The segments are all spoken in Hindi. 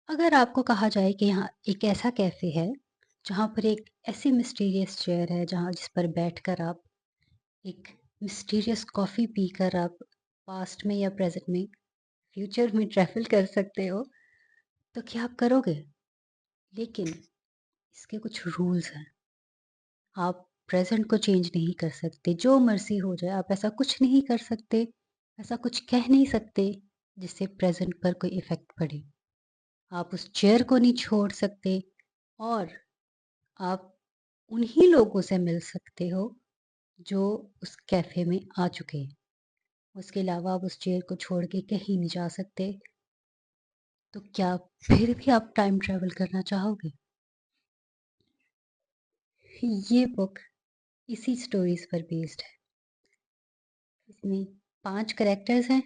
अगर आपको कहा जाए कि यहाँ एक ऐसा कैफ़े है, जहाँ पर एक ऐसी मिस्टीरियस चेयर है, जहाँ जिस पर बैठकर आप एक मिस्टीरियस कॉफ़ी पीकर आप पास्ट में या प्रेज़ेंट में, फ्यूचर में ट्रैवल कर सकते हो, तो क्या आप करोगे? लेकिन इसके कुछ रूल्स हैं। आप प्रेज़ेंट को चेंज नहीं कर सकते, जो मर्ज़ी हो जाए, आप ऐसा कुछ नहीं कर सकते, ऐसा कुछ कह नहीं सकते, जिससे प्रेज़ेंट पर कोई इफ़ेक्ट पड़े। आप उस चेयर को नहीं छोड़ सकते और आप उन्हीं लोगों से मिल सकते हो जो उस कैफ़े में आ चुके हैं। उसके अलावा आप उस चेयर को छोड़ के कहीं नहीं जा सकते। तो क्या फिर भी आप टाइम ट्रैवल करना चाहोगे? ये बुक इसी स्टोरीज़ पर बेस्ड है। इसमें 5 कैरेक्टर्स हैं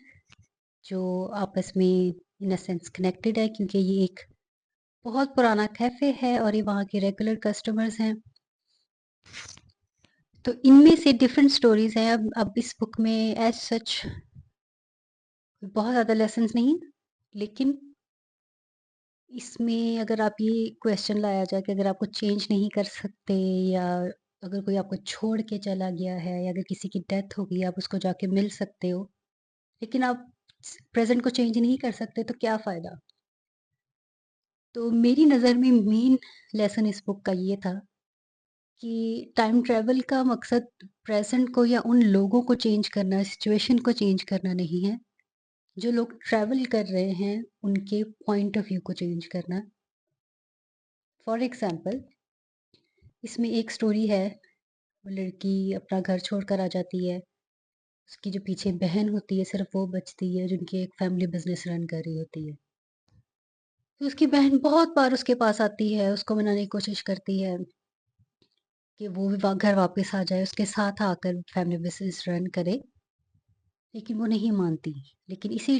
जो आपस में इन अ सेंस कनेक्टेड है क्योंकि ये एक बहुत पुराना कैफ़े है और ये वहाँ के रेगुलर कस्टमर्स हैं। तो इनमें से डिफरेंट स्टोरीज़ हैं। अब इस बुक में एज़ सच बहुत ज़्यादा लेसन्स नहीं, लेकिन इसमें अगर आप ये क्वेश्चन लाया जाए कि अगर आपको चेंज नहीं कर सकते या अगर कोई आपको छोड़ के चला गया है या अगर किसी की डेथ हो गई, आप उसको जाके मिल सकते हो, लेकिन आप प्रेज़ेंट को चेंज नहीं कर सकते, तो क्या फ़ायदा? तो मेरी नज़र में मेन लेसन इस बुक का ये था कि टाइम ट्रैवल का मकसद प्रेज़ेंट को या उन लोगों को चेंज करना, सिचुएशन को चेंज करना नहीं है। जो लोग ट्रैवल कर रहे हैं, उनके पॉइंट ऑफ व्यू को चेंज करना। फॉर एग्ज़ाम्पल इसमें एक स्टोरी है, वो लड़की अपना घर छोड़कर आ जाती है। उसकी जो पीछे बहन होती है, सिर्फ़ वो बचती है, जिनकी एक फैमिली बिज़नेस रन कर रही होती है। तो उसकी बहन बहुत बार उसके पास आती है, उसको मनाने की कोशिश करती है कि वो भी घर वापस आ जाए, उसके साथ आकर फैमिली बिज़नेस रन करे, लेकिन वो नहीं मानती। लेकिन इसी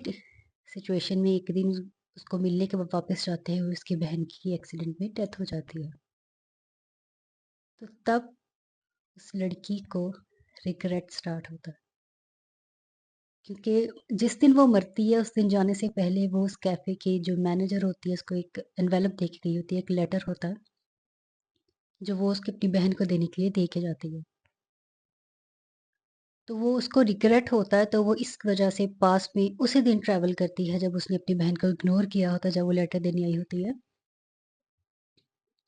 सिचुएशन में एक दिन उसको मिलने के बाद वापस जाते हुए उसकी बहन की एक्सीडेंट में डेथ हो जाती है। तो तब उस लड़की को रिग्रेट स्टार्ट होता है क्योंकि जिस दिन वो मरती है उस दिन जाने से पहले वो उस कैफ़े की जो मैनेजर होती है उसको एक एनवेलप दे के गई होती है, एक लेटर होता है, जो वो उसकी अपनी बहन को देने के लिए दे के जाती है। तो वो उसको रिग्रेट होता है तो वो इस वज़ह से पास्ट में उसी दिन ट्रैवल करती है जब उसने अपनी बहन को इग्नोर किया होता है, जब वो लेटर देने आई होती है।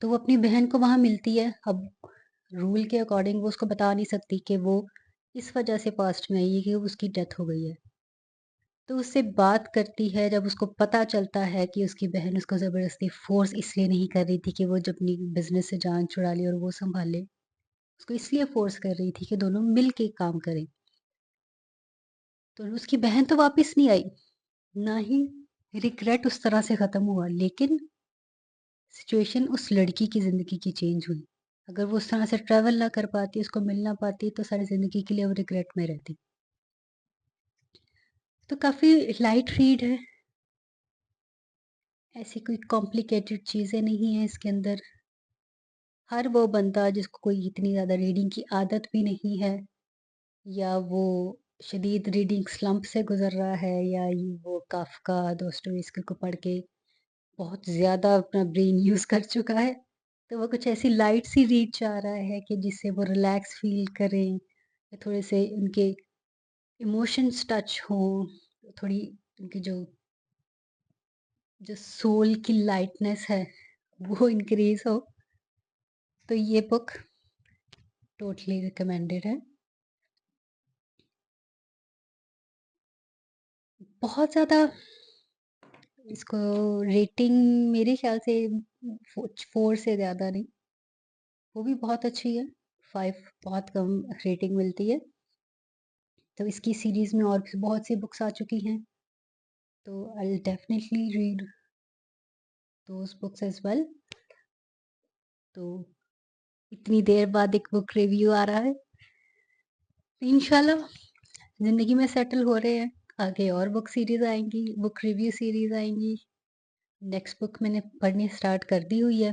तो वो अपनी बहन को वहाँ मिलती है। अब रूल के अकॉर्डिंग वो उसको बता नहीं सकती कि वो इस वज़ह से पास्ट में आई है कि उसकी डेथ हो गई है। तो उससे बात करती है जब उसको पता चलता है कि उसकी बहन उसको ज़बरदस्ती फ़ोर्स इसलिए नहीं कर रही थी कि वो जब अपनी बिज़नेस से जान छुड़ा ले और वो सँभाले। उसको इसलिए फ़ोर्स कर रही थी कि दोनों मिल के काम करें। तो उसकी बहन तो वापस नहीं आई, ना ही रिग्रेट उस तरह से ख़त्म हुआ, लेकिन सिचुएशन उस लड़की की ज़िंदगी की चेंज हुई। अगर वो उस तरह से ट्रैवल ना कर पाती, उसको मिल ना पाती, तो सारी ज़िंदगी के लिए वो रिग्रेट में रहती। तो काफ़ी लाइट रीड है, ऐसी कोई कॉम्प्लिकेटेड चीज़ें नहीं हैं इसके अंदर। हर वो बंदा जिसको कोई इतनी ज़्यादा रीडिंग की आदत भी नहीं है या वो शदीद रीडिंग स्लंप से गुज़र रहा है या वो काफ़्का, दोस्तोयेव्स्की को पढ़ के बहुत ज़्यादा अपना ब्रेन यूज़ कर चुका है, तो वो कुछ ऐसी लाइट सी रीड चाह रहा है कि जिससे वो रिलैक्स फ़ील करें, या थोड़े से उनके इमोशंस टच हों, थोड़ी उनकी जो सोल की लाइटनेस है, वो इंक्रीज़ हो, तो ये बुक टोटली रिकमेंडेड है। बहुत ज़्यादा इसको रेटिंग मेरे ख़्याल से 4 से ज़्यादा नहीं, वो भी बहुत अच्छी है, 5 बहुत कम रेटिंग मिलती है। तो इसकी सीरीज़ में और भी बहुत सी बुक्स आ चुकी हैं, तो I will definitely read those books as well. तो इतनी देर बाद एक बुक रिव्यू आ रहा है, इंशाल्लाह ज़िंदगी में सेटल हो रहे हैं, आगे और बुक सीरीज़ आएँगी, बुक रिव्यू सीरीज़ आएँगी। नेक्स्ट बुक मैंने पढ़नी स्टार्ट कर दी हुई है,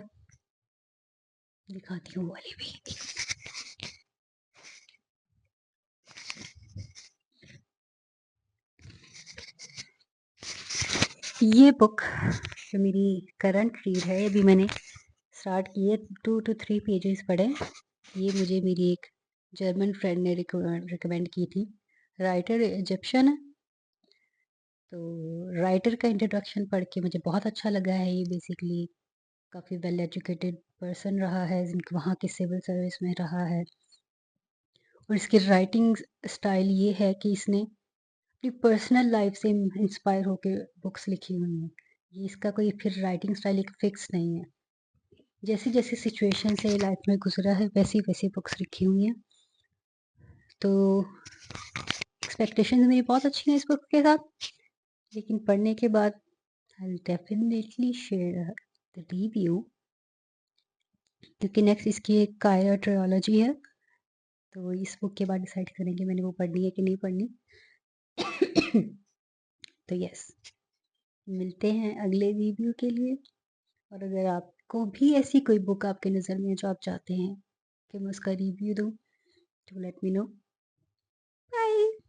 दिखाती हूँ वो वाली भी। ये बुक जो मेरी करंट रीड है, अभी मैंने स्टार्ट की है, 2 टू 3 पेजेज़ पढ़े। ये मुझे मेरी एक जर्मन फ्रेंड ने रिकमेंड की थी। राइटर इजिप्शियन है, तो राइटर का इंट्रोडक्शन पढ़ के मुझे बहुत अच्छा लगा है। ये बेसिकली काफ़ी वेल एजुकेटेड पर्सन रहा है, जिनक वहाँ की सिविल सर्विस में रहा है, और इसकी राइटिंग स्टाइल ये है कि इसने अपनी पर्सनल लाइफ से इंस्पायर होके बुक्स लिखी हुई हैं। ये इसका कोई फिर राइटिंग स्टाइल एक फिक्स नहीं है। जैसी-जैसी सिचुएशन से लाइफ में गुज़रा है, वैसी-वैसी बुक्स लिखी हुई हैं। तो एक्सपेक्टेशंस मेरी बहुत अच्छी हैं इस बुक के साथ, लेकिन पढ़ने के बाद I will definitely share the review, क्योंकि नेक्स्ट इसकी एक कायरा ट्रायोलॉजी है, तो इस बुक के बाद डिसाइड करेंगे मैंने वो पढ़नी है कि नहीं पढ़नी। तो यस, मिलते हैं अगले रिव्यू के लिए, और अगर आपको भी ऐसी कोई बुक आपके नज़र में है जो आप चाहते हैं कि मैं उसका रिव्यू दूँ, तो लेट मी नो। बाय।